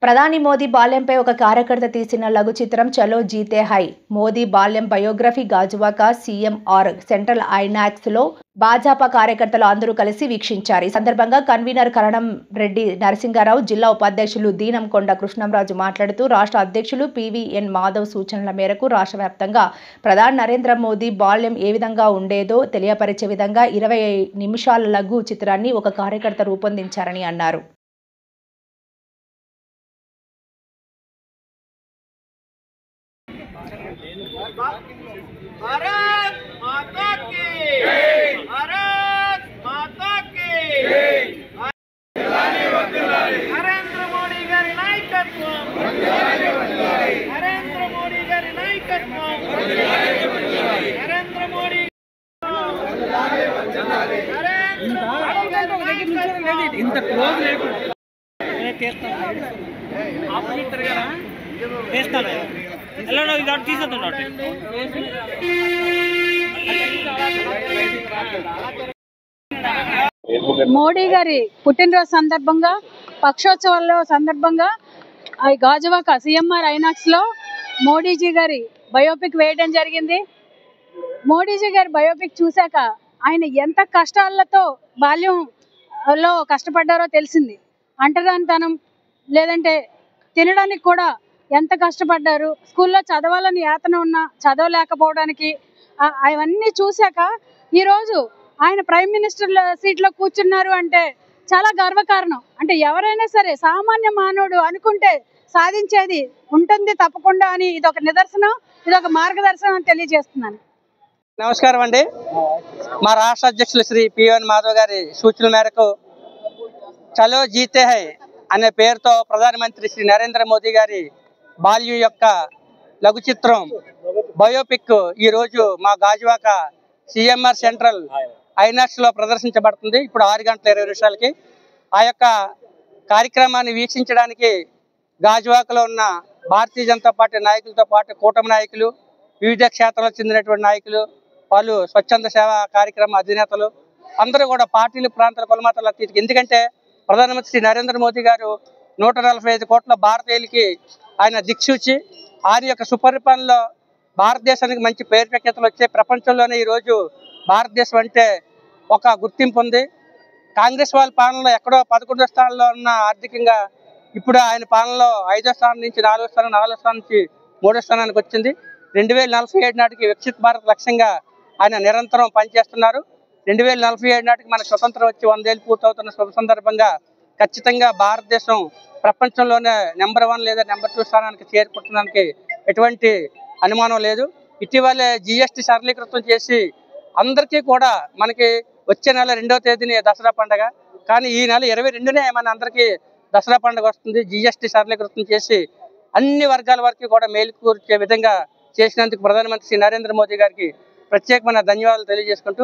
ప్రధాని మోదీ బాల్యంపై ఒక కార్యకర్త తీసిన లఘు చిత్రం చలో జీతే హై. మోదీ బాల్యం biography Gajuwaka CMR central INOX లో భాజపా కార్యకర్తలు అందరూ కలిసి వీక్షించారు. ఈ సందర్భంగా కన్వీనర్ కరణం రెడ్డి నరసింగారావు, జిల్లా ఉపాధ్యక్షులు దీనంకొండ కృష్ణంరాజు మాట్లాడుతూ రాష్ట్ర అధ్యక్షులు పివిఎన్ మాధవ్ సూచనల మేరకు రాష్ట్ర వ్యాప్తంగా ప్రధాని నరేంద్ర మోదీ బాల్యం ఏ విధంగా ఉండేదో తెలియపరిచే విధంగా 20 నిమిషాల లఘు చిత్రాన్ని ఒక కార్యకర్త రూపొందించారని అన్నారు. भारत माता की जय, भारत माता की जय. नरेंद्र मोदी गारी नायकत्వం, नरेंद्र मोदी गारी नायकत्వం, नरेंद्र मोदी ఇంత క్లోజ్ లేకుండా ఆపరేటర్ గారా చేస్తాను ఎలా నాకు తీసేద్దాం. మోడీ గారి పుట్టినరోజు సందర్భంగా పక్షోత్సవాల్లో సందర్భంగా గాజువాక సీఎంఆర్ ఐనాక్స్ లో మోడీజీ గారి బయోపిక్ వేయడం జరిగింది. మోడీజీ గారి బయోపిక్ చూశాక ఆయన ఎంత కష్టాలతో బాల్యంలో కష్టపడ్డారో తెలిసింది. అంటరానితనం లేదంటే తినడానికి కూడా ఎంత కష్టపడ్డారు, స్కూల్లో చదవాలని యాతన ఉన్నా చదవలేకపోవడానికి అవన్నీ చూశాక ఈరోజు ఆయన ప్రైమ్ మినిస్టర్ సీట్లో కూర్చున్నారు అంటే చాలా గర్వకారణం. అంటే ఎవరైనా సరే సామాన్య మానవుడు అనుకుంటే సాధించేది ఉంటుంది తప్పకుండా అని ఇదొక నిదర్శనం, ఇదొక మార్గదర్శనం తెలియజేస్తున్నాను. నమస్కారం అండి. మా రాష్ట్ర అధ్యక్షులు శ్రీ పివిఎన్ మాధవ్ గారి సూచనల మేరకు చలో జీతే హై అనే పేరుతో ప్రధానమంత్రి శ్రీ నరేంద్ర మోదీ గారి బాల్యం యొక్క లఘు చిత్రం బయోపిక్ ఈరోజు మా గాజువాక సిఎంఆర్ సెంట్రల్ ఐనాక్స్ లో ప్రదర్శించబడుతుంది. ఇప్పుడు 6:20 ఆ యొక్క కార్యక్రమాన్ని వీక్షించడానికి గాజువాకలో ఉన్న భారతీయ జనతా పార్టీ నాయకులతో పాటు కూటమి నాయకులు, వివిధ క్షేత్రాలకు చెందినటువంటి నాయకులు, వాళ్ళు స్వచ్ఛంద సేవా కార్యక్రమ అధినేతలు అందరూ కూడా పార్టీలు, ప్రాంతాల, కులమతాల అతీతంగా, ఎందుకంటే ప్రధానమంత్రి శ్రీ నరేంద్ర మోదీ గారు 145 కోట్ల భారతీయులకి ఆయన దిక్సూచి, ఆయన యొక్క సుపరిపాలనలో భారతదేశానికి మంచి పేరు ప్రఖ్యాతలు వచ్చే ప్రపంచంలోనే ఈరోజు భారతదేశం అంటే ఒక గుర్తింపు ఉంది. కాంగ్రెస్ వాళ్ళ పాలనలో ఎక్కడో 11వ స్థానంలో ఉన్న ఆర్థికంగా ఇప్పుడు ఆయన పాలనలో 5వ స్థానం నుంచి 4వ స్థానం, 4వ స్థానం నుంచి 3వ స్థానానికి వచ్చింది. 2047 నాటికి వికసిత్ భారత్ లక్ష్యంగా ఆయన నిరంతరం పనిచేస్తున్నారు. 2047 నాటికి మన స్వతంత్రం వచ్చి 100 ఏళ్ళు పూర్తవుతున్న శుభ సందర్భంగా ఖచ్చితంగా భారతదేశం ప్రపంచంలోనే నెంబర్ 1 లేదా నెంబర్ 2 స్థానానికి చేరుకుంటున్నానికి ఎటువంటి అనుమానం లేదు. ఇటీవలే GST సరళీకృతం చేసి అందరికీ కూడా మనకి వచ్చే నెల 2వ తేదీని దసరా పండుగ, కానీ ఈ నెల 22నే మన అందరికీ దసరా పండుగ వస్తుంది. GST సరళీకృతం చేసి అన్ని వర్గాల వరకు కూడా మేలు కూర్చే విధంగా చేసినందుకు ప్రధానమంత్రి శ్రీ నరేంద్ర మోదీ గారికి ప్రత్యేకమైన ధన్యవాదాలు తెలియజేసుకుంటూ